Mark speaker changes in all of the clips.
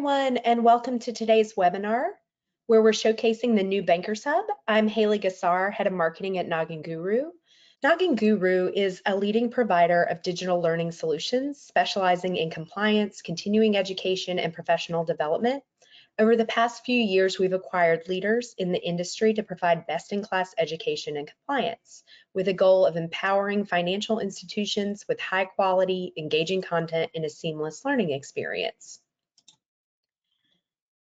Speaker 1: everyone, and welcome to today's webinar, where we're showcasing the new BankersHub. I'm Haley Gassar, Head of Marketing at Noggin Guru. Noggin Guru is a leading provider of digital learning solutions, specializing in compliance, continuing education, and professional development. Over the past few years, we've acquired leaders in the industry to provide best-in-class education and compliance, with a goal of empowering financial institutions with high-quality, engaging content and a seamless learning experience.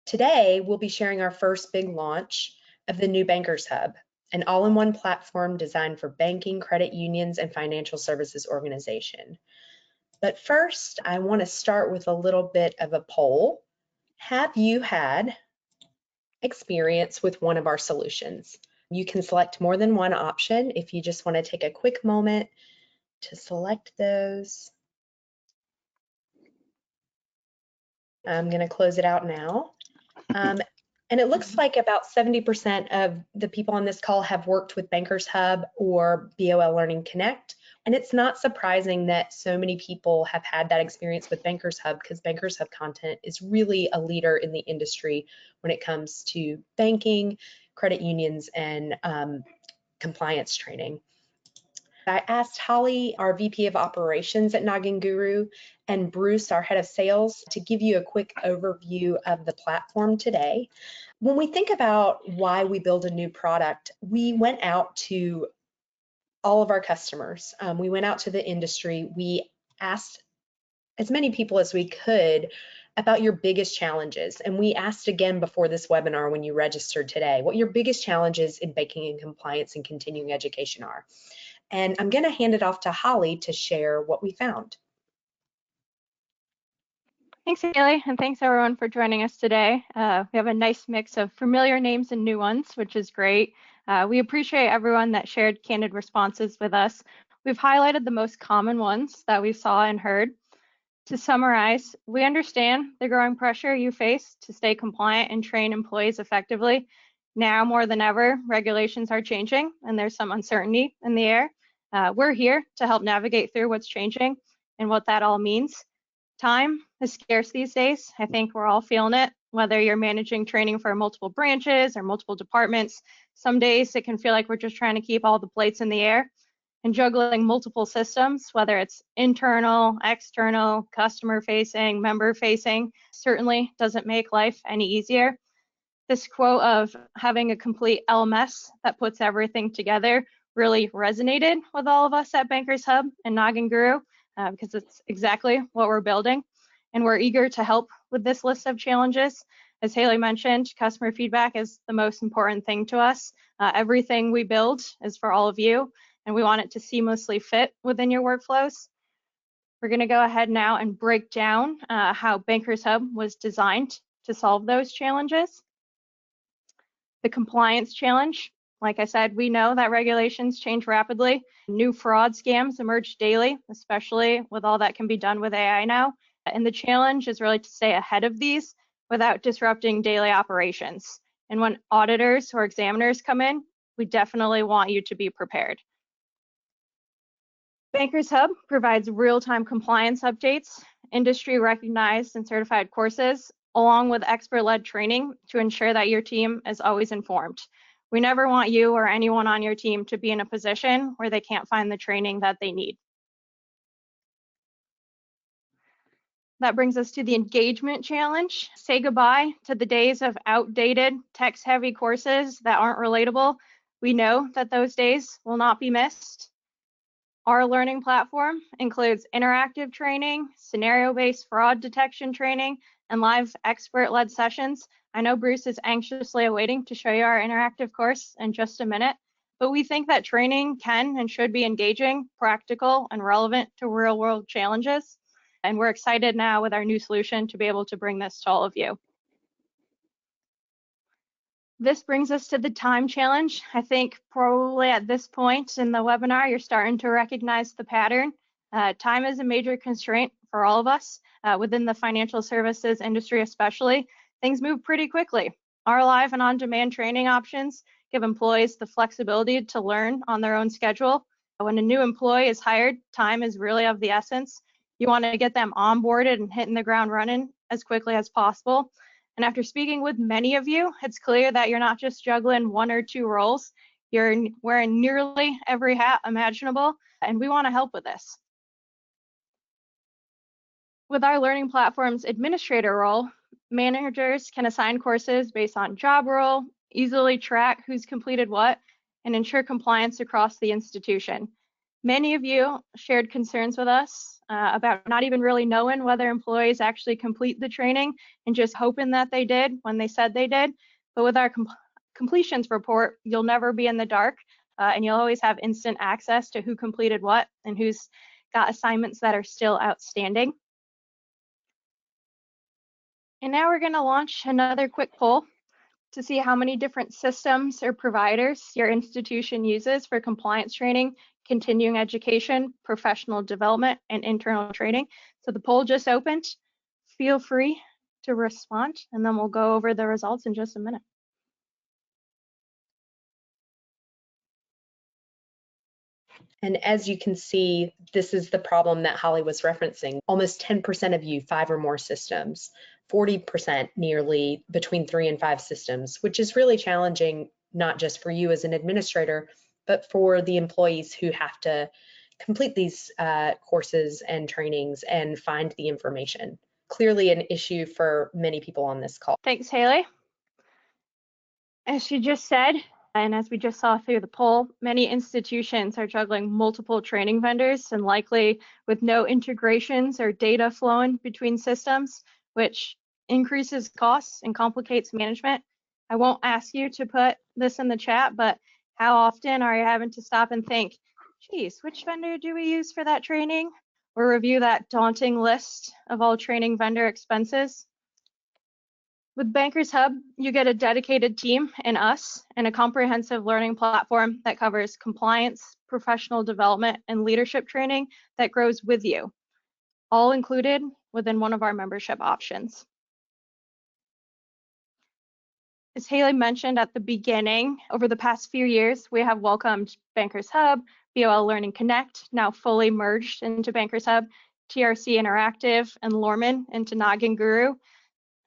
Speaker 1: Today, we'll be sharing our first big launch of the new BankersHub, an all-in-one platform designed for banking, credit unions, and financial services organization. But first, I want to start with a little bit of a poll. Have you had experience with one of our solutions? You can select more than one option if you just want to take a quick moment to select those. I'm going to close it out now. And it looks like about 70% of the people on this call have worked with BankersHub or BOL Learning Connect. And it's not surprising that so many people have had that experience with BankersHub, because BankersHub content is really a leader in the industry when it comes to banking, credit unions, and compliance training. I asked Holly, our VP of Operations at Noggin Guru, and Bruce, our Head of Sales, to give you a quick overview of the platform today. When we think about why we build a new product, we went out to all of our customers. We went out to the industry. We asked as many people as we could about your biggest challenges. And we asked again before this webinar when you registered today, what your biggest challenges in banking and compliance and continuing education are. And I'm going to hand it off to Holly to share what we found.
Speaker 2: Thanks, Haley, and thanks everyone for joining us today. We have a nice mix of familiar names and new ones, which is great. We appreciate everyone that shared candid responses with us. We've highlighted the most common ones that we saw and heard. To summarize, we understand the growing pressure you face to stay compliant and train employees effectively. Now more than ever, regulations are changing and there's some uncertainty in the air. We're here to help navigate through what's changing and what that all means. Time is scarce these days. I think we're all feeling it, whether you're managing training for multiple branches or multiple departments. Some days it can feel like we're just trying to keep all the plates in the air and juggling multiple systems, whether it's internal, external, customer facing, member facing, certainly doesn't make life any easier. This quote of having a complete LMS that puts everything together really resonated with all of us at BankersHub and Noggin Guru, because it's exactly what we're building. And we're eager to help with this list of challenges. As Haley mentioned, customer feedback is the most important thing to us. Everything we build is for all of you, and we want it to seamlessly fit within your workflows. We're going to go ahead now and break down how BankersHub was designed to solve those challenges. The compliance challenge. Like I said, we know that regulations change rapidly. New fraud scams emerge daily, especially with all that can be done with AI now. And the challenge is really to stay ahead of these without disrupting daily operations. And when auditors or examiners come in, we definitely want you to be prepared. BankersHub provides real-time compliance updates, industry-recognized and certified courses, along with expert-led training to ensure that your team is always informed. We never want you or anyone on your team to be in a position where they can't find the training that they need. That brings us to the engagement challenge. Say goodbye to the days of outdated, text-heavy courses that aren't relatable. We know that those days will not be missed. Our learning platform includes interactive training, scenario-based fraud detection training, and live expert-led sessions. I know Bruce is anxiously awaiting to show you our interactive course in just a minute, but we think that training can and should be engaging, practical, and relevant to real-world challenges. And we're excited now with our new solution to be able to bring this to all of you. This brings us to the time challenge. I think probably at this point in the webinar, you're starting to recognize the pattern. Time is a major constraint for all of us within the financial services industry especially. Things move pretty quickly. Our live and on-demand training options give employees the flexibility to learn on their own schedule. When a new employee is hired, time is really of the essence. You want to get them onboarded and hitting the ground running as quickly as possible. And after speaking with many of you, it's clear that you're not just juggling one or two roles, you're wearing nearly every hat imaginable, and we want to help with this. With our learning platform's administrator role, managers can assign courses based on job role, easily track who's completed what, and ensure compliance across the institution. Many of you shared concerns with us about not even really knowing whether employees actually complete the training and just hoping that they did when they said they did. But with our completions report, you'll never be in the dark, and you'll always have instant access to who completed what and who's got assignments that are still outstanding. And now we're going to launch another quick poll to see how many different systems or providers your institution uses for compliance training, continuing education, professional development, and internal training. So the poll just opened. Feel free to respond, and then we'll go over the results in just a minute.
Speaker 1: And as you can see, this is the problem that Holly was referencing. Almost 10% of you, 5 or more systems, 40% nearly between 3 and 5 systems, which is really challenging, not just for you as an administrator, but for the employees who have to complete these courses and trainings and find the information. Clearly an issue for many people on this call.
Speaker 2: Thanks, Haley. As she just said, and as we just saw through the poll, many institutions are juggling multiple training vendors and likely with no integrations or data flowing between systems, which increases costs and complicates management. I won't ask you to put this in the chat, but how often are you having to stop and think, geez, which vendor do we use for that training? Or review that daunting list of all training vendor expenses? With BankersHub, you get a dedicated team in us and a comprehensive learning platform that covers compliance, professional development, and leadership training that grows with you, all included within one of our membership options. As Haley mentioned at the beginning, over the past few years, we have welcomed BankersHub, BOL Learning Connect, now fully merged into BankersHub, TRC Interactive, and Lorman into Noggin Guru.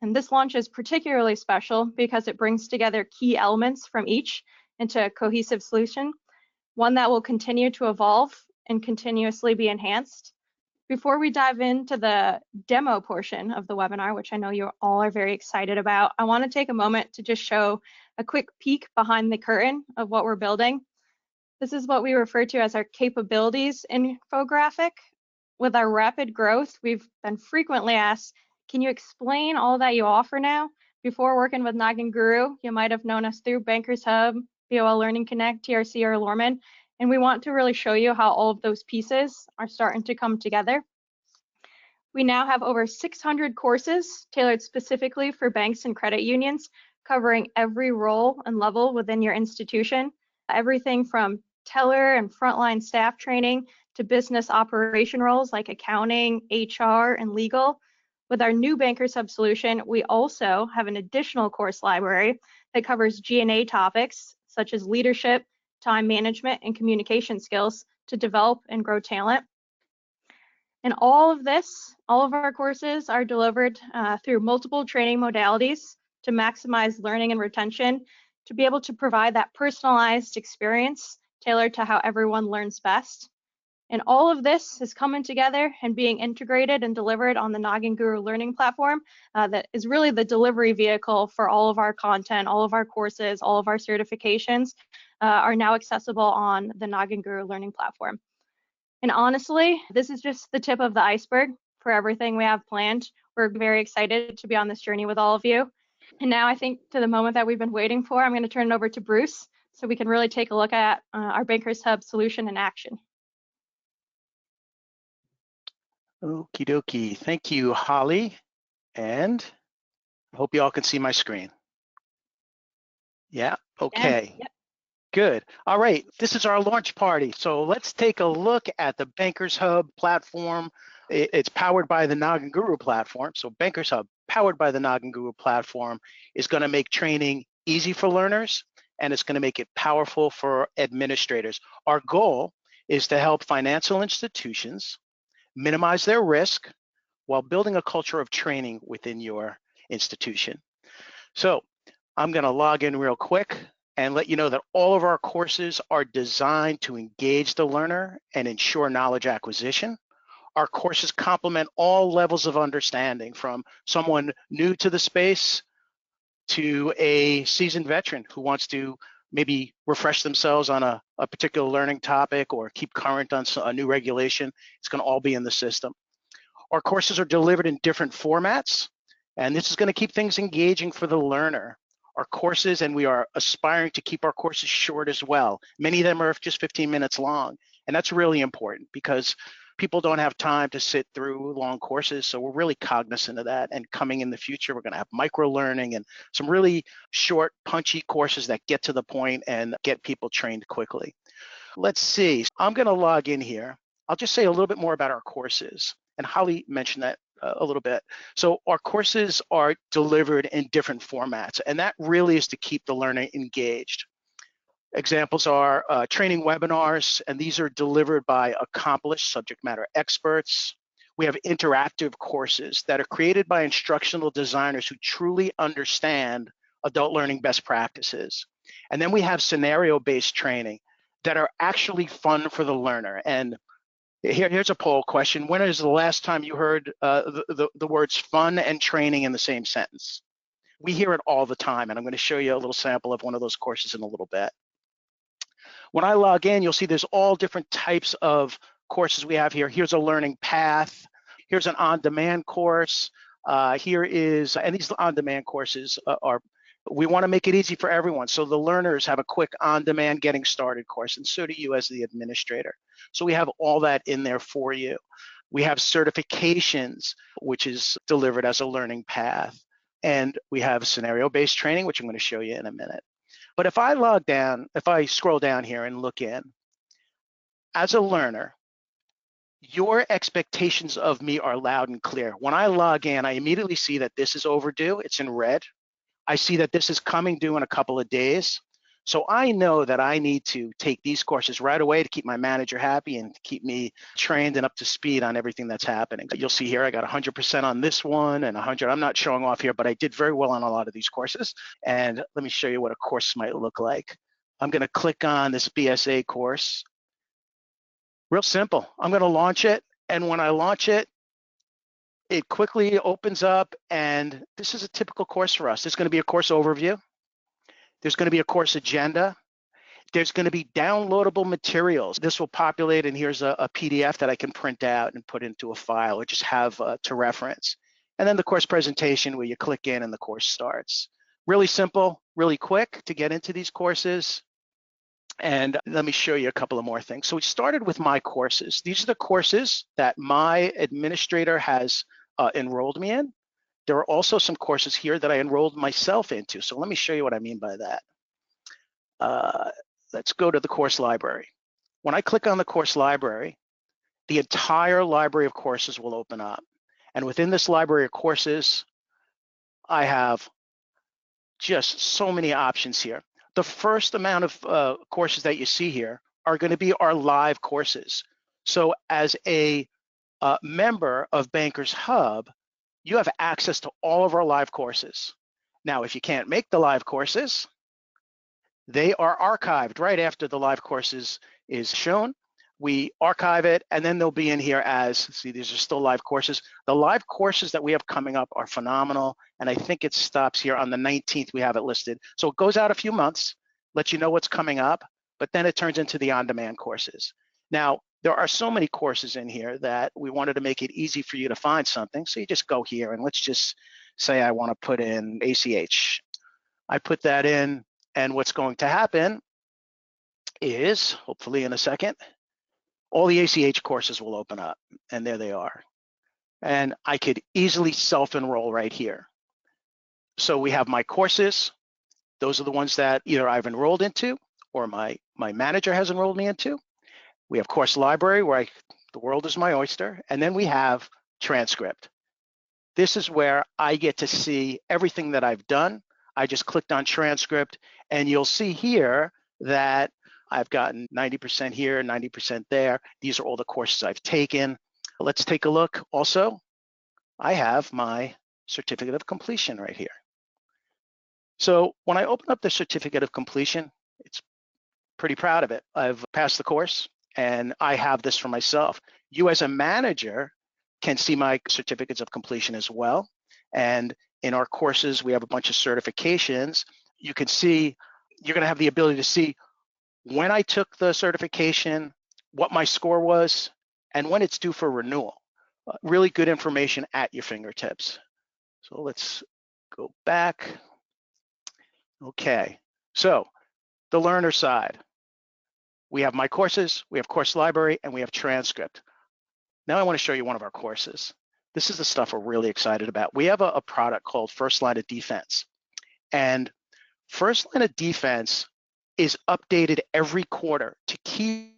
Speaker 2: And this launch is particularly special because it brings together key elements from each into a cohesive solution, one that will continue to evolve and continuously be enhanced. Before we dive into the demo portion of the webinar, which I know you all are very excited about, I want to take a moment to just show a quick peek behind the curtain of what we're building. This is what we refer to as our capabilities infographic. With our rapid growth, we've been frequently asked, can you explain all that you offer now? Before working with Noggin Guru, you might have known us through BankersHub, BOL Learning Connect, TRC, or Lorman, and we want to really show you how all of those pieces are starting to come together. We now have over 600 courses tailored specifically for banks and credit unions, covering every role and level within your institution, everything from teller and frontline staff training to business operation roles like accounting, HR, and legal. With our new BankersHub solution, we also have an additional course library that covers G&A topics such as leadership, time management, and communication skills to develop and grow talent. And all of this, all of our courses are delivered through multiple training modalities to maximize learning and retention, to be able to provide that personalized experience tailored to how everyone learns best. And all of this is coming together and being integrated and delivered on the Noggin Guru Learning Platform that is really the delivery vehicle for all of our content, all of our courses, all of our certifications are now accessible on the Noggin Guru Learning Platform. And honestly, this is just the tip of the iceberg for everything we have planned. We're very excited to be on this journey with all of you. And now I think to the moment that we've been waiting for, I'm going to turn it over to Bruce so we can really take a look at our BankersHub solution in action.
Speaker 3: Okie dokie. Thank you, Holly. And I hope you all can see my screen. Yeah, okay.
Speaker 2: Yep.
Speaker 3: Good. All right, this is our launch party. So let's take a look at the BankersHub platform. It's powered by the Noggin Guru platform. So BankersHub, powered by the Noggin Guru platform, is going to make training easy for learners, and it's going to make it powerful for administrators. Our goal is to help financial institutions minimize their risk while building a culture of training within your institution. So I'm going to log in real quick and let you know that all of our courses are designed to engage the learner and ensure knowledge acquisition. Our courses complement all levels of understanding, from someone new to the space to a seasoned veteran who wants to maybe refresh themselves on a particular learning topic or keep current on a new regulation. It's going to all be in the system. Our courses are delivered in different formats, and this is going to keep things engaging for the learner. Our courses, and we are aspiring to keep our courses short as well. Many of them are just 15 minutes long, and that's really important because people don't have time to sit through long courses, so we're really cognizant of that. And coming in the future, we're going to have micro learning and some really short, punchy courses that get to the point and get people trained quickly. Let's see, I'm going to log in here. I'll just say a little bit more about our courses, and Holly mentioned that a little bit. So our courses are delivered in different formats, and that really is to keep the learner engaged. Examples are training webinars, and these are delivered by accomplished subject matter experts. We have interactive courses that are created by instructional designers who truly understand adult learning best practices. And then we have scenario-based training that are actually fun for the learner. And here's a poll question. When is the last time you heard the words fun and training in the same sentence? We hear it all the time, and I'm going to show you a little sample of one of those courses in a little bit. When I log in, you'll see there's all different types of courses we have here. Here's a learning path. Here's an on-demand course. Here is, and these on-demand courses we want to make it easy for everyone. So the learners have a quick on-demand getting started course, and so do you as the administrator. So we have all that in there for you. We have certifications, which is delivered as a learning path. And we have scenario-based training, which I'm going to show you in a minute. But if I scroll down here and look in, as a learner, your expectations of me are loud and clear. When I log in, I immediately see that this is overdue. It's in red. I see that this is coming due in a couple of days. So I know that I need to take these courses right away to keep my manager happy and to keep me trained and up to speed on everything that's happening. You'll see here, I got 100% on this one and 100. I'm not showing off here, but I did very well on a lot of these courses. And let me show you what a course might look like. I'm going to click on this BSA course. Real simple. I'm going to launch it. And when I launch it, it quickly opens up, and this is a typical course for us. There's going to be a course overview. There's going to be a course agenda. There's going to be downloadable materials. This will populate, and here's a PDF that I can print out and put into a file or just have to reference. And then the course presentation where you click in and the course starts. Really simple, really quick to get into these courses. And let me show you a couple of more things. So we started with my courses. These are the courses that my administrator has enrolled me in. There are also some courses here that I enrolled myself into. So let me show you what I mean by that. Let's go to the course library. When I click on the course library, the entire library of courses will open up. And within this library of courses, I have just so many options here. The first amount of courses that you see here are going to be our live courses. So as a member of BankersHub, you have access to all of our live courses. Now, if you can't make the live courses, they are archived right after the live courses is shown. We archive it, and then they'll be in here as, see, these are still live courses. The live courses that we have coming up are phenomenal, and I think it stops here on the 19th, we have it listed. So it goes out a few months, lets you know what's coming up, but then it turns into the on-demand courses. Now, there are so many courses in here that we wanted to make it easy for you to find something. So you just go here, and let's just say I want to put in ACH. I put that in, and what's going to happen is, hopefully in a second, all the ACH courses will open up, and there they are. And I could easily self-enroll right here. So we have my courses. Those are the ones that either I've enrolled into or my manager has enrolled me into. We have course library where the world is my oyster. And then we have transcript. This is where I get to see everything that I've done. I just clicked on transcript, and you'll see here that I've gotten 90% here, 90% there. These are all the courses I've taken. Let's take a look. Also, I have my certificate of completion right here. So when I open up the certificate of completion, it's pretty proud of it. I've passed the course and I have this for myself. You as a manager can see my certificates of completion as well. And in our courses, we have a bunch of certifications. You can see, you're gonna have the ability to see when I took the certification, what my score was, and when it's due for renewal. Really good information at your fingertips. So let's go back. Okay, so the learner side. We have my courses, we have course library, and we have transcript. Now I want to show you one of our courses. This is the stuff we're really excited about. We have a product called First Line of Defense. And First Line of Defense is updated every quarter to keep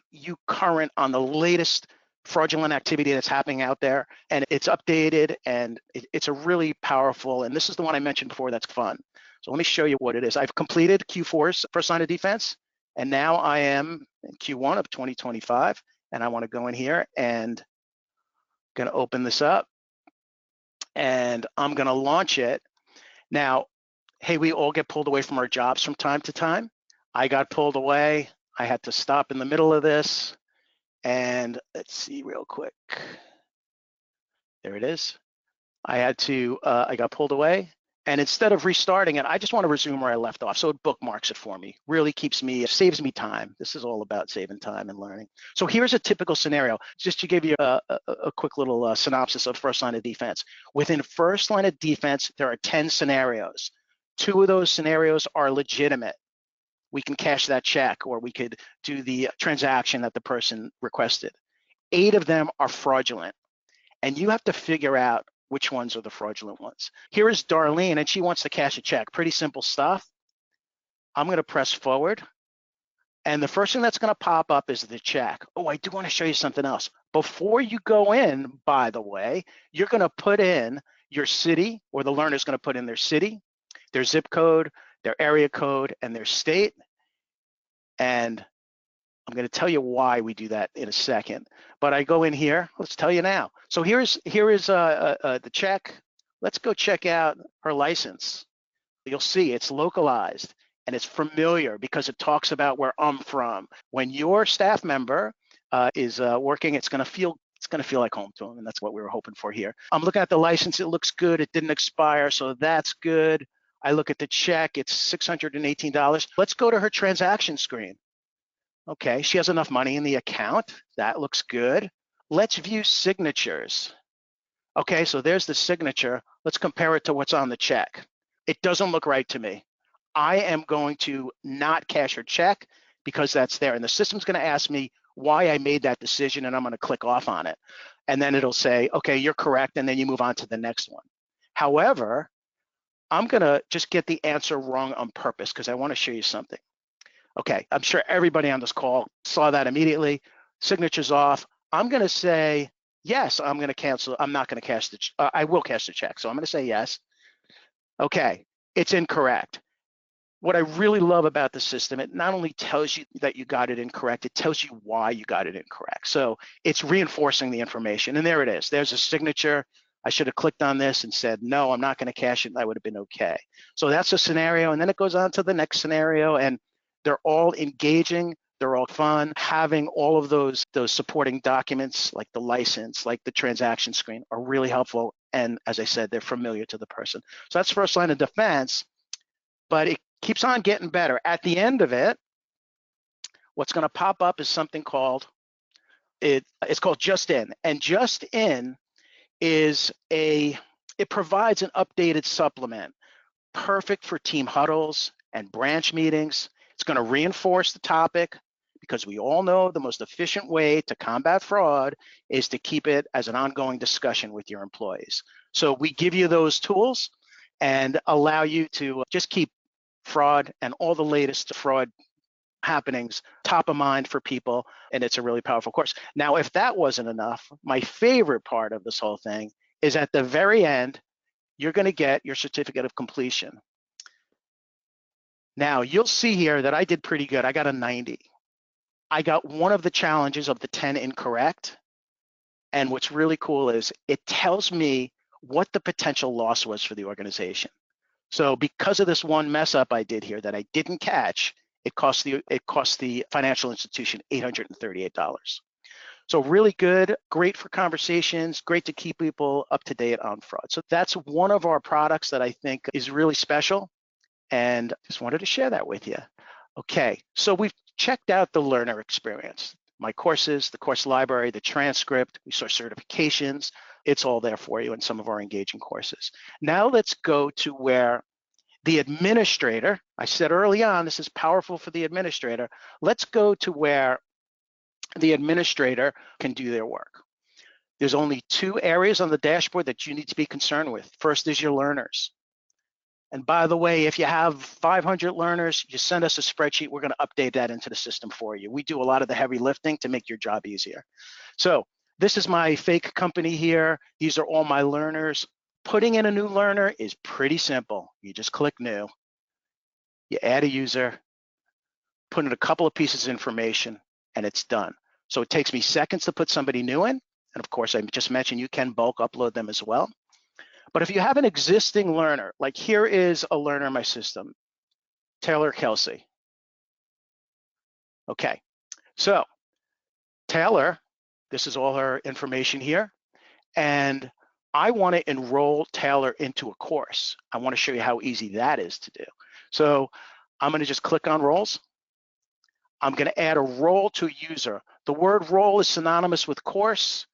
Speaker 3: you current on the latest fraudulent activity that's happening out there. And it's updated and it's a really powerful, and this is the one I mentioned before that's fun. So let me show you what it is. I've completed Q4's First Line of Defense, and now I am in Q1 of 2025, and I want to go in here and going to open this up, and I'm going to launch it. Now, hey, we all get pulled away from our jobs from time to time. I got pulled away. I had to stop in the middle of this, and let's see real quick. There it is. I got pulled away, and instead of restarting it, I just want to resume where I left off. So it bookmarks it for me, really saves me time. This is all about saving time and learning. So here's a typical scenario, just to give you a quick little synopsis of First Line of Defense. Within First Line of Defense, there are 10 scenarios. 2 of those scenarios are legitimate. We can cash that check, or we could do the transaction that the person requested. 8 of them are fraudulent, and you have to figure out which ones are the fraudulent ones. Here is Darlene, and she wants to cash a check. Pretty simple stuff. I'm going to press forward, and the first thing that's going to pop up is the check. Oh, I do want to show you something else. Before you go in, by the way, you're going to put in your city, or the learner's going to put in their city, their zip code, their area code, and their state. And I'm going to tell you why we do that in a second, but I go in here. Let's tell you now. So here is the check. Let's go check out her license. You'll see it's localized and it's familiar because it talks about where I'm from. When your staff member is working, it's going to feel like home to them, and that's what we were hoping for here. I'm looking at the license. It looks good. It didn't expire, so that's good. I look at the check. It's $618. Let's go to her transaction screen. Okay, she has enough money in the account. That looks good. Let's view signatures. Okay, so there's the signature. Let's compare it to what's on the check. It doesn't look right to me. I am going to not cash her check because that's there. And the system's going to ask me why I made that decision, and I'm going to click off on it. And then it'll say, okay, you're correct, and then you move on to the next one. However, I'm going to just get the answer wrong on purpose because I want to show you something. Okay, I'm sure everybody on this call saw that immediately. Signature's off. I'm going to say, yes, I'm going to cancel. I'm not going to cash I will cash the check. So I'm going to say yes. Okay, it's incorrect. What I really love about the system, it not only tells you that you got it incorrect, it tells you why you got it incorrect. So it's reinforcing the information. And there it is. There's a signature. I should have clicked on this and said, no, I'm not going to cash it. And that would have been okay. So that's a scenario. And then it goes on to the next scenario. And they're all engaging, they're all fun. Having all of those supporting documents, like the license, like the transaction screen, are really helpful. And as I said, they're familiar to the person. So that's First Line of Defense, but it keeps on getting better. At the end of it, what's going to pop up is something called, it's called Just In. And Just In is it provides an updated supplement, perfect for team huddles and branch meetings. It's going to reinforce the topic because we all know the most efficient way to combat fraud is to keep it as an ongoing discussion with your employees. So we give you those tools and allow you to just keep fraud and all the latest fraud happenings top of mind for people, and it's a really powerful course. Now, if that wasn't enough, my favorite part of this whole thing is at the very end, you're going to get your certificate of completion. Now, you'll see here that I did pretty good. I got a 90. I got one of the challenges of the 10 incorrect, And what's really cool is it tells me what the potential loss was for the organization. So because of this one mess up I did here that I didn't catch, it cost the financial institution $838. So really good, great for conversations, great to keep people up to date on fraud. So that's one of our products that I think is really special, and just wanted to share that with you. Okay, so we've checked out the learner experience. My courses, the course library, the transcript, we saw certifications. It's all there for you in some of our engaging courses. Now let's go to where the administrator, I said early on, this is powerful for the administrator. Let's go to where the administrator can do their work. There's only two areas on the dashboard that you need to be concerned with. First is your learners. And by the way, if you have 500 learners, you send us a spreadsheet, we're going to update that into the system for you. We do a lot of the heavy lifting to make your job easier. So this is my fake company here. These are all my learners. Putting in a new learner is pretty simple. You just click new, you add a user, put in a couple of pieces of information, and it's done. So it takes me seconds to put somebody new in. And of course, I just mentioned you can bulk upload them as well. But if you have an existing learner, like here is a learner in my system, Taylor Kelsey. Okay, so Taylor, this is all her information here. And I want to enroll Taylor into a course. I want to show you how easy that is to do. So I'm going to just click on roles. I'm going to add a role to a user. The word role is synonymous with course.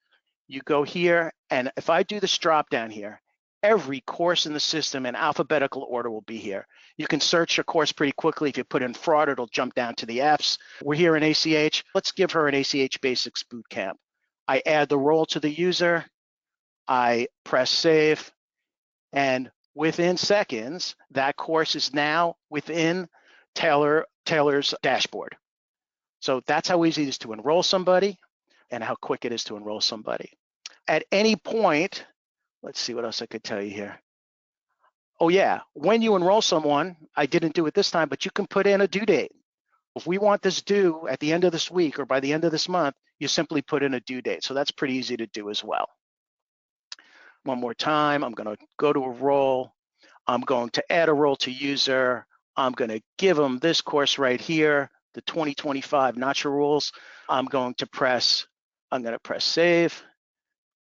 Speaker 3: You go here, and if I do this drop down here, every course in the system in alphabetical order will be here. You can search a course pretty quickly. If you put in fraud, it'll jump down to the Fs. We're here in ACH. Let's give her an ACH Basics Bootcamp. I add the role to the user. I press save, and within seconds, that course is now within Taylor's dashboard. So that's how easy it is to enroll somebody and how quick it is to enroll somebody. At any point, let's see what else I could tell you here. Oh yeah, when you enroll someone, I didn't do it this time, but you can put in a due date. If we want this due at the end of this week or by the end of this month, you simply put in a due date. So that's pretty easy to do as well. One more time, I'm going to go to a role. I'm going to add a role to user. I'm going to give them this course right here, the 2025 Nacha rules. I'm going to press save.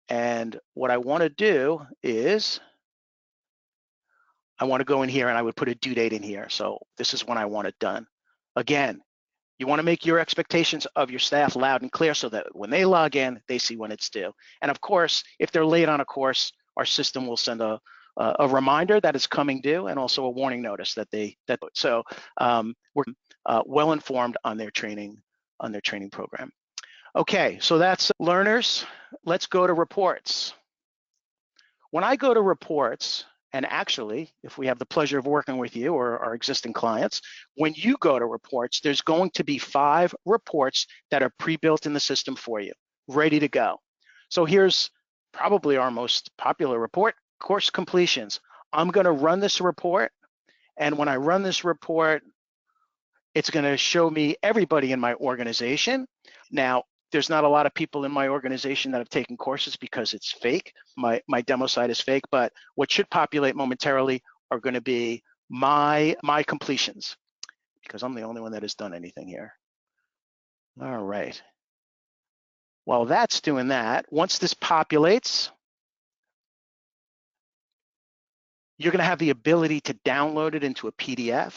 Speaker 3: And what I want to do is I want to go in here and I would put a due date in here. So this is when I want it done. Again, you want to make your expectations of your staff loud and clear so that when they log in, they see when it's due. And of course, if they're late on a course, our system will send a reminder that it's coming due and also a warning notice so we're well informed on their training program. Okay, so that's learners. Let's go to reports. When I go to reports, and actually, if we have the pleasure of working with you or our existing clients, when you go to reports, there's going to be 5 reports that are pre-built in the system for you, ready to go. So here's probably our most popular report, course completions. I'm going to run this report, and when I run this report, it's going to show me everybody in my organization. Now, there's not a lot of people in my organization that have taken courses because it's fake. My demo site is fake, but what should populate momentarily are going to be my completions, because I'm the only one that has done anything here. All right. While that's doing that, once this populates, you're going to have the ability to download it into a PDF.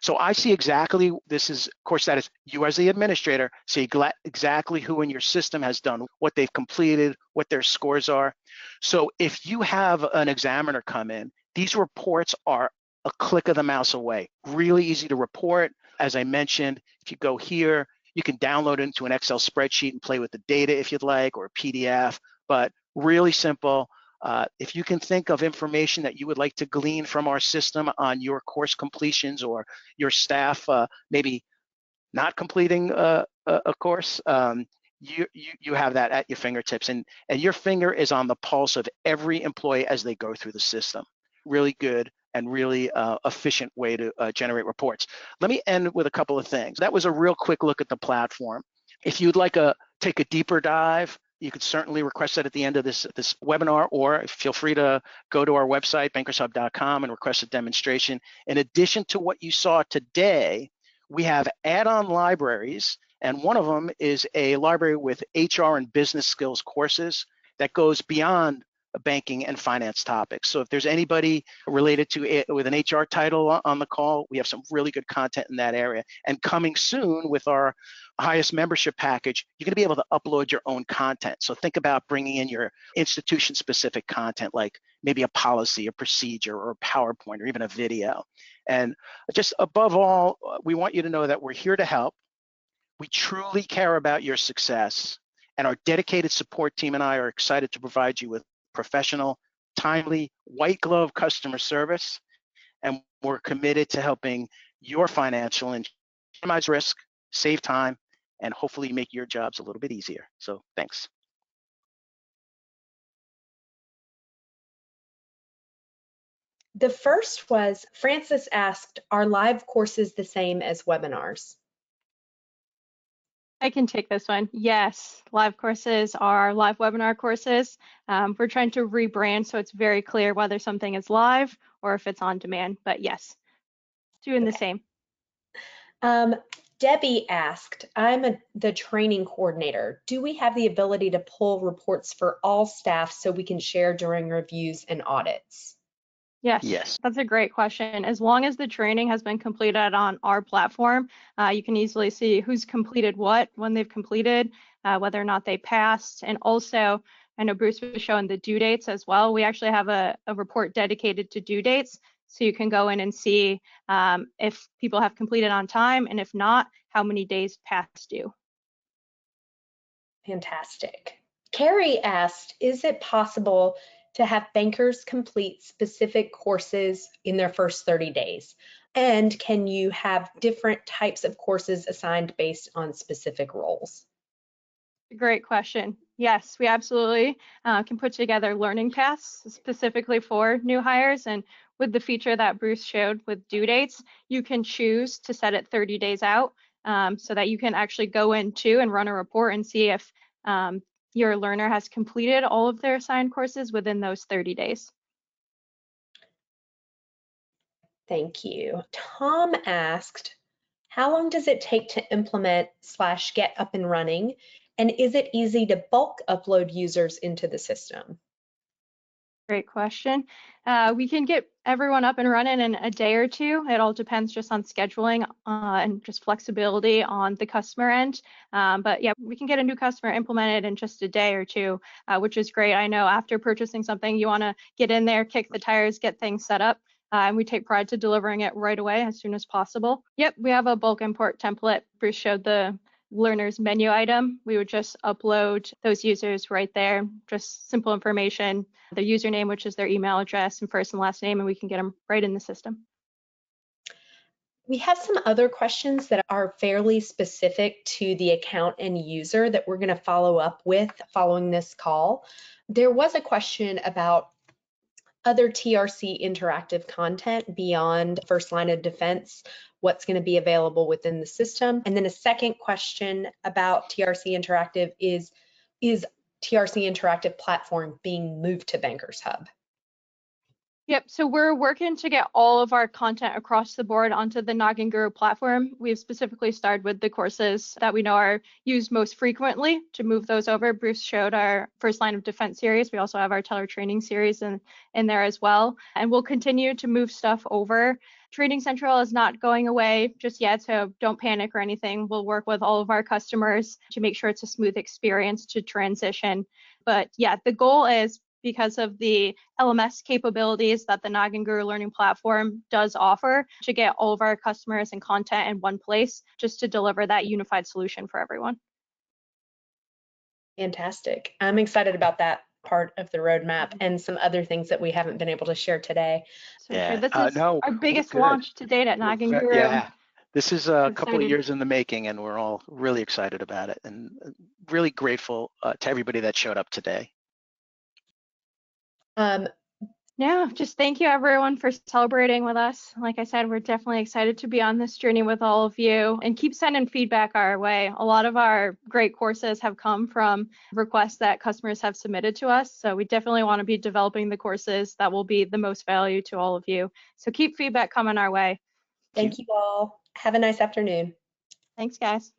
Speaker 3: So I see exactly, this is course status. You as the administrator see exactly who in your system has done what they've completed, what their scores are. So if you have an examiner come in, these reports are a click of the mouse away. Really easy to report. As I mentioned, if you go here, you can download it into an Excel spreadsheet and play with the data if you'd like, or a PDF, but really simple. If you can think of information that you would like to glean from our system on your course completions or your staff maybe not completing a course, you have that at your fingertips, and your finger is on the pulse of every employee as they go through the system. Really good and really efficient way to generate reports. Let me end with a couple of things. That was a real quick look at the platform. If you'd like to take a deeper dive, you could certainly request that at the end of this webinar, or feel free to go to our website, bankershub.com, and request a demonstration. In addition to what you saw today, we have add-on libraries, and one of them is a library with HR and business skills courses that goes beyond banking and finance topics. So if there's anybody related to it with an HR title on the call, we have some really good content in that area. And coming soon with our highest membership package, you're going to be able to upload your own content. So think about bringing in your institution-specific content, like maybe a policy, a procedure, or a PowerPoint, or even a video. And just above all, we want you to know that we're here to help. We truly care about your success, and our dedicated support team and I are excited to provide you with professional, timely, white glove customer service, and we're committed to helping your financial and minimize risk, save time, and hopefully make your jobs a little bit easier. So thanks.
Speaker 1: The first was, Francis asked, are live courses the same as webinars?
Speaker 2: I can take this one. Yes, live courses are live webinar courses. We're trying to rebrand so it's very clear whether something is live or if it's on demand, but yes, doing the same.
Speaker 1: Debbie asked, I'm the training coordinator. Do we have the ability to pull reports for all staff so we can share during reviews and audits?
Speaker 2: Yes, that's a great question. As long as the training has been completed on our platform, you can easily see who's completed what, when they've completed, whether or not they passed. And also, I know Bruce was showing the due dates as well. We actually have a report dedicated to due dates. So you can go in and see if people have completed on time, and if not, how many days past due.
Speaker 1: Fantastic. Carrie asked, is it possible to have bankers complete specific courses in their first 30 days? And can you have different types of courses assigned based on specific roles?
Speaker 2: Great question. Yes, we absolutely can put together learning paths specifically for new hires. And with the feature that Bruce showed with due dates, you can choose to set it 30 days out so that you can actually go into and run a report and see if your learner has completed all of their assigned courses within those 30 days.
Speaker 1: Thank you. Tom asked, how long does it take to implement / get up and running? And is it easy to bulk upload users into the system?
Speaker 2: Great question. We can get everyone up and running in a day or two. It all depends just on scheduling and just flexibility on the customer end. But yeah, we can get a new customer implemented in just a day or two, which is great. I know after purchasing something, you want to get in there, kick the tires, get things set up. And we take pride to delivering it right away as soon as possible. Yep, we have a bulk import template. Bruce showed the learner's menu item. We would just upload those users right there, just simple information, their username, which is their email address, and first and last name, and we can get them right in the system.
Speaker 1: We have some other questions that are fairly specific to the account and user that we're going to follow up with following this call. There was a question about other TRC interactive content beyond first line of defense, what's going to be available within the system. And then a second question about TRC Interactive is TRC Interactive platform being moved to BankersHub?
Speaker 2: Yep, so we're working to get all of our content across the board onto the Noggin Guru platform. We've specifically started with the courses that we know are used most frequently to move those over. Bruce showed our first line of defense series. We also have our teller training series in there as well. And we'll continue to move stuff over. Training Central is not going away just yet, so don't panic or anything. We'll work with all of our customers to make sure it's a smooth experience to transition. But yeah, the goal is, because of the LMS capabilities that the Noggin Guru Learning Platform does offer, to get all of our customers and content in one place, just to deliver that unified solution for everyone.
Speaker 1: Fantastic. I'm excited about that part of the roadmap and some other things that we haven't been able to share today.
Speaker 2: So yeah, this is our biggest launch to date at Noggin Guru.
Speaker 3: Yeah, this is a couple of years in the making, and we're all really excited about it and really grateful to everybody that showed up today.
Speaker 2: Yeah, just thank you everyone for celebrating with us. Like I said, we're definitely excited to be on this journey with all of you, and keep sending feedback our way. A lot of our great courses have come from requests that customers have submitted to us. So we definitely want to be developing the courses that will be the most value to all of you. So keep feedback coming our way.
Speaker 1: Thank you all. Have a nice afternoon.
Speaker 2: Thanks, guys.